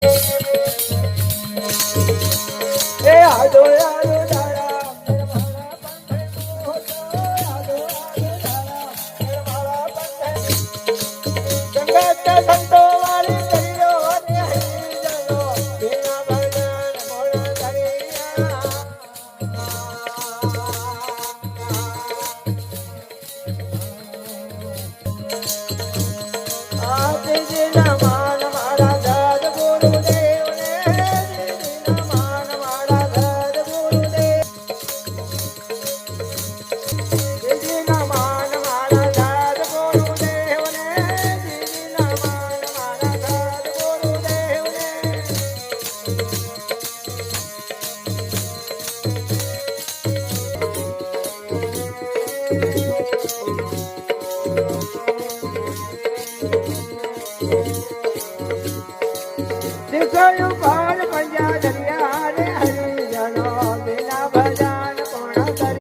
આદો આદો સંતો વાળી કર્યો દીકરું પાર પંજા દરિયા રે હરિજનો બિના ભજા